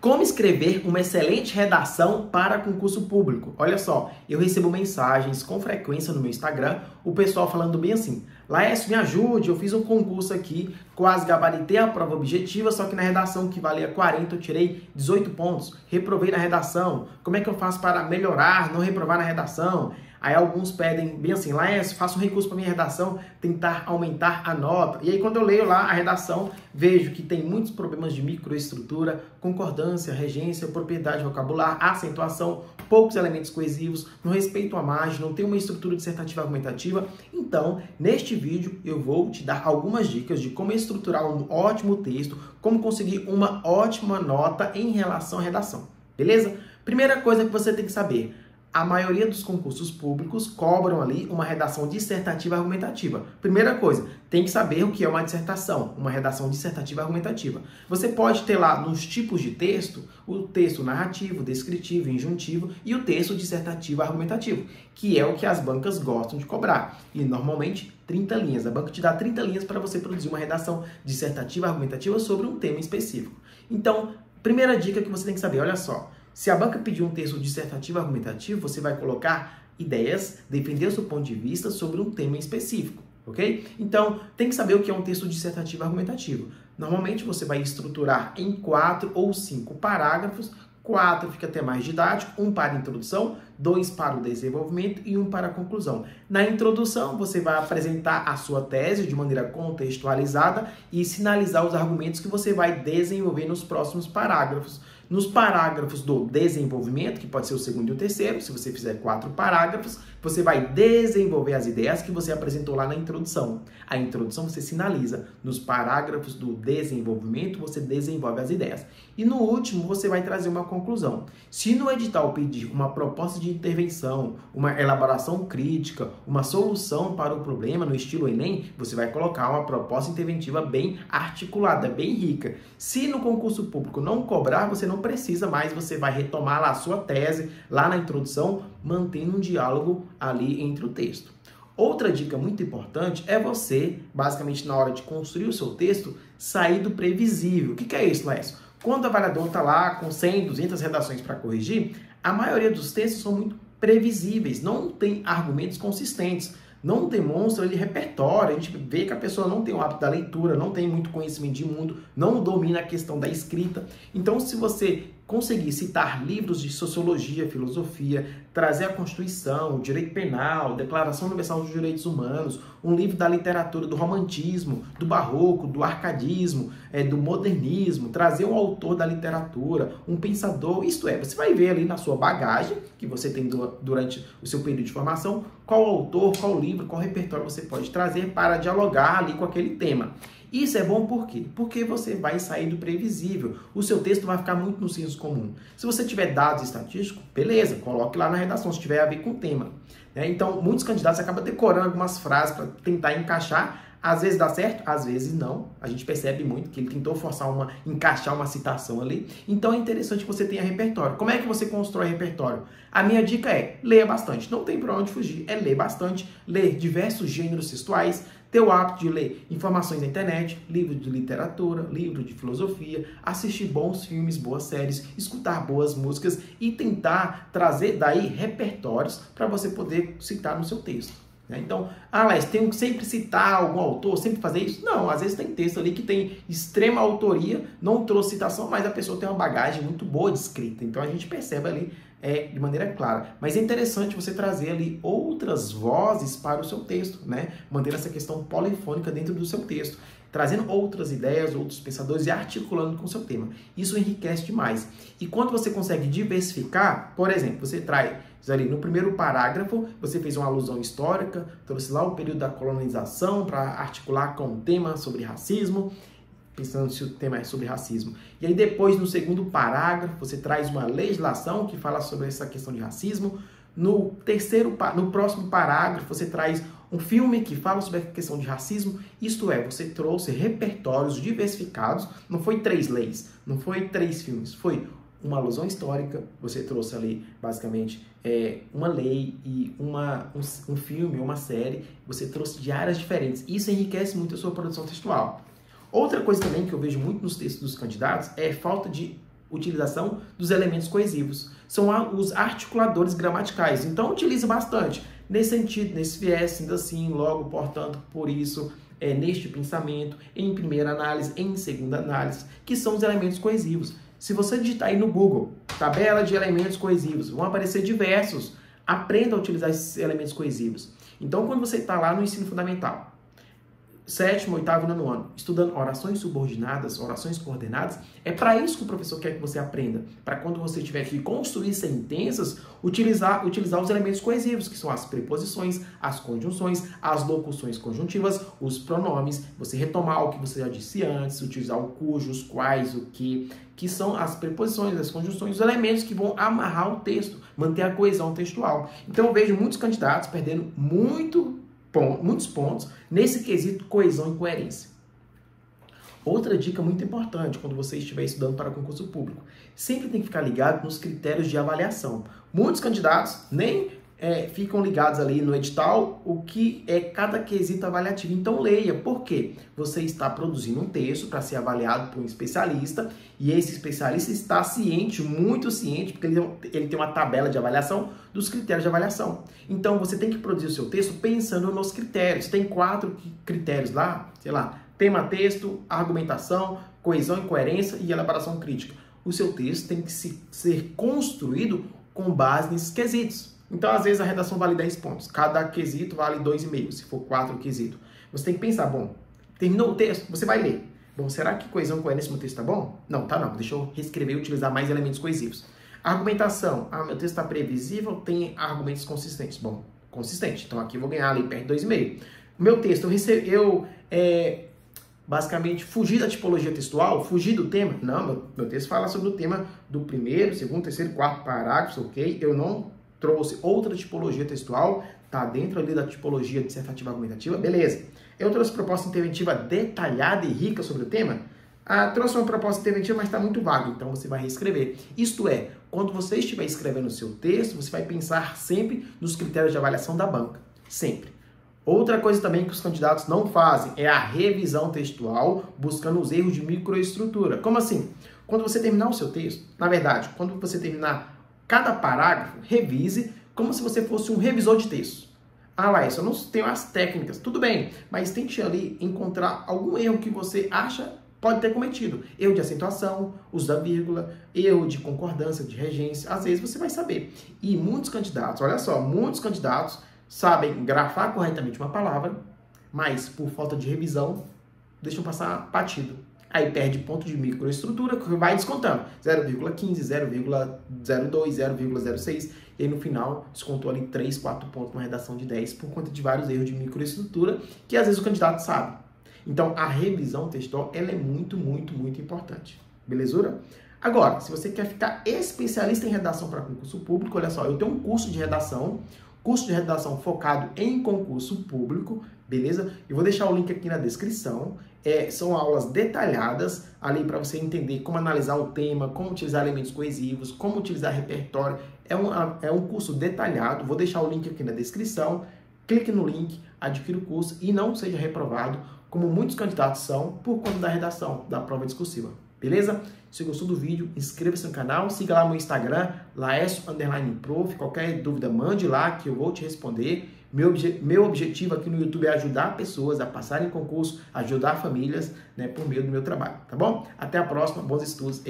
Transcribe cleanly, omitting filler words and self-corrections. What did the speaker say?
Como escrever uma excelente redação para concurso público? Olha só, eu recebo mensagens com frequência no meu Instagram, o pessoal falando bem assim: Laércio, me ajude, eu fiz um concurso aqui, quase gabaritei a prova objetiva, só que na redação que valia 40 eu tirei 18 pontos, reprovei na redação, como é que eu faço para melhorar, não reprovar na redação? Aí alguns pedem bem assim: Laércio, faça um recurso para minha redação, tentar aumentar a nota. E aí quando eu leio lá a redação, vejo que tem muitos problemas de microestrutura, concordância, regência, propriedade vocabular, acentuação, poucos elementos coesivos, não respeito à margem, não tem uma estrutura dissertativa argumentativa. Então, neste vídeo eu vou te dar algumas dicas de como estruturar um ótimo texto, como conseguir uma ótima nota em relação à redação. Beleza? Primeira coisa que você tem que saber: a maioria dos concursos públicos cobram ali uma redação dissertativa argumentativa. Primeira coisa, tem que saber o que é uma dissertação, uma redação dissertativa argumentativa. Você pode ter lá nos tipos de texto, o texto narrativo, descritivo, injuntivo e o texto dissertativo argumentativo, que é o que as bancas gostam de cobrar. E normalmente 30 linhas. A banca te dá 30 linhas para você produzir uma redação dissertativa argumentativa sobre um tema específico. Então, primeira dica que você tem que saber, olha só. Se a banca pedir um texto dissertativo argumentativo, você vai colocar ideias, defender o seu ponto de vista sobre um tema específico, ok? Então, tem que saber o que é um texto dissertativo argumentativo. Normalmente, você vai estruturar em 4 ou 5 parágrafos. 4 fica até mais didático, 1 para a introdução, 2 para o desenvolvimento e 1 para a conclusão. Na introdução, você vai apresentar a sua tese de maneira contextualizada e sinalizar os argumentos que você vai desenvolver nos próximos parágrafos. Nos parágrafos do desenvolvimento, que pode ser o segundo e o terceiro, se você fizer 4 parágrafos, você vai desenvolver as ideias que você apresentou lá na introdução. A introdução você sinaliza. Nos parágrafos do desenvolvimento, você desenvolve as ideias. E no último, você vai trazer uma conclusão. Se no edital pedir uma proposta de intervenção, uma elaboração crítica, uma solução para o problema no estilo Enem, você vai colocar uma proposta interventiva bem articulada, bem rica. Se no concurso público não cobrar, você não precisa mais, você vai retomar lá a sua tese, lá na introdução, mantendo um diálogo ali entre o texto. Outra dica muito importante é você, basicamente na hora de construir o seu texto, sair do previsível. O que é isso, Laércio? Quando o avaliador está lá com 100, 200 redações para corrigir, a maioria dos textos são muito previsíveis, não tem argumentos consistentes, não demonstra ali repertório. A gente vê que a pessoa não tem o hábito da leitura, não tem muito conhecimento de mundo, não domina a questão da escrita. Então, se você conseguir citar livros de sociologia, filosofia, trazer a Constituição, o direito penal, Declaração Universal dos Direitos Humanos, um livro da literatura do romantismo, do barroco, do arcadismo, do modernismo, trazer um autor da literatura, um pensador, isto é, você vai ver ali na sua bagagem, que você tem durante o seu período de formação, qual autor, qual livro, qual repertório você pode trazer para dialogar ali com aquele tema. Isso é bom por quê? Porque você vai sair do previsível. O seu texto vai ficar muito no senso comum. Se você tiver dados estatísticos, beleza, coloque lá na redação, se tiver a ver com o tema. Então, muitos candidatos acabam decorando algumas frases para tentar encaixar. Às vezes dá certo, às vezes não. A gente percebe muito que ele tentou encaixar uma citação ali. Então é interessante que você tenha repertório. Como é que você constrói repertório? A minha dica é: leia bastante. Não tem para onde fugir, é ler bastante, ler diversos gêneros textuais, ter o hábito de ler informações na internet, livro de literatura, livro de filosofia, assistir bons filmes, boas séries, escutar boas músicas e tentar trazer daí repertórios para você poder citar no seu texto. Então, Laércio, tenho que sempre citar algum autor, sempre fazer isso? Não, às vezes tem texto ali que tem extrema autoria, não trouxe citação, mas a pessoa tem uma bagagem muito boa de escrita. Então, a gente percebe ali de maneira clara. Mas é interessante você trazer ali outras vozes para o seu texto, né? Manter essa questão polifônica dentro do seu texto, trazendo outras ideias, outros pensadores e articulando com o seu tema. Isso enriquece demais. E quando você consegue diversificar, por exemplo, você traz ali no primeiro parágrafo, você fez uma alusão histórica, trouxe lá o período da colonização para articular com o tema sobre racismo, pensando se o tema é sobre racismo. E aí depois, no segundo parágrafo, você traz uma legislação que fala sobre essa questão de racismo. No próximo parágrafo, você traz um filme que fala sobre a questão de racismo. Isto é, você trouxe repertórios diversificados. Não foi 3 leis, não foi 3 filmes, foi uma alusão histórica. Você trouxe ali, basicamente, uma lei e um filme, uma série. Você trouxe de áreas diferentes. Isso enriquece muito a sua produção textual. Outra coisa também que eu vejo muito nos textos dos candidatos é falta de Utilização dos elementos coesivos. São os articuladores gramaticais. Então, utiliza bastante. Nesse sentido, nesse viés, sendo assim, logo, portanto, por isso, neste pensamento, em primeira análise, em segunda análise, que são os elementos coesivos. Se você digitar aí no Google, tabela de elementos coesivos, vão aparecer diversos. Aprenda a utilizar esses elementos coesivos. Então, quando você está lá no ensino fundamental, 7º, 8º e 9º ano, estudando orações subordinadas, orações coordenadas, é para isso que o professor quer que você aprenda. Para quando você tiver que construir sentenças, utilizar os elementos coesivos, que são as preposições, as conjunções, as locuções conjuntivas, os pronomes, você retomar o que você já disse antes, utilizar o cujo, os quais, o que são as preposições, as conjunções, os elementos que vão amarrar o texto, manter a coesão textual. Então eu vejo muitos candidatos perdendo muitos pontos nesse quesito coesão e coerência. Outra dica muito importante quando você estiver estudando para concurso público, sempre tem que ficar ligado nos critérios de avaliação. Muitos candidatos nem ficam ligados ali no edital o que é cada quesito avaliativo. Então leia, por quê? Você está produzindo um texto para ser avaliado por um especialista e esse especialista está ciente, muito ciente, porque ele tem uma tabela de avaliação dos critérios de avaliação. Então você tem que produzir o seu texto pensando nos critérios. Tem 4 critérios lá, sei lá, tema, texto, argumentação, coesão e coerência e elaboração crítica. O seu texto tem que ser construído com base nesses quesitos. Então, às vezes, a redação vale 10 pontos. Cada quesito vale 2,5, se for 4 quesitos. Você tem que pensar, bom, terminou o texto, você vai ler. Bom, será que coesão e coerência no texto tá bom? Não, tá não. Deixa eu reescrever e utilizar mais elementos coesivos. Argumentação. Meu texto está previsível, tem argumentos consistentes. Bom, consistente. Então, aqui eu vou ganhar ali perto de 2,5. O meu texto, basicamente, fugir da tipologia textual, fugir do tema. Não, meu texto fala sobre o tema do primeiro, segundo, terceiro, quarto parágrafo, ok? Eu não trouxe outra tipologia textual, tá dentro ali da tipologia dissertativa argumentativa, beleza. Eu trouxe proposta interventiva detalhada e rica sobre o tema? Trouxe uma proposta interventiva, mas está muito vago, então você vai reescrever. Isto é, quando você estiver escrevendo o seu texto, você vai pensar sempre nos critérios de avaliação da banca, sempre. Outra coisa também que os candidatos não fazem é a revisão textual, buscando os erros de microestrutura. Como assim? Quando você terminar o seu texto, na verdade, quando você terminar cada parágrafo, revise como se você fosse um revisor de texto. Laís, eu não tenho as técnicas. Tudo bem, mas tente ali encontrar algum erro que você acha pode ter cometido. Erro de acentuação, uso da vírgula, erro de concordância, de regência. Às vezes você vai saber. E muitos candidatos, olha só, muitos candidatos sabem grafar corretamente uma palavra, mas por falta de revisão, deixam passar batido. Aí perde ponto de microestrutura, que vai descontando. 0,15, 0,02, 0,06. E aí no final descontou ali 3, 4 pontos na redação de 10 por conta de vários erros de microestrutura que às vezes o candidato sabe. Então a revisão textual ela é muito, muito, muito importante. Belezura? Agora, se você quer ficar especialista em redação para concurso público, olha só, eu tenho um curso de redação focado em concurso público, beleza? Eu vou deixar o link aqui na descrição. São aulas detalhadas ali para você entender como analisar o tema, como utilizar elementos coesivos, como utilizar repertório. É um curso detalhado. Vou deixar o link aqui na descrição. Clique no link, adquira o curso e não seja reprovado, como muitos candidatos são, por conta da redação da prova discursiva. Beleza? Se gostou do vídeo, inscreva-se no canal, siga lá no Instagram, laesio_prof. Qualquer dúvida, mande lá que eu vou te responder. Meu objetivo aqui no YouTube é ajudar pessoas a passarem em concurso, ajudar famílias, né, por meio do meu trabalho, tá bom? Até a próxima, bons estudos e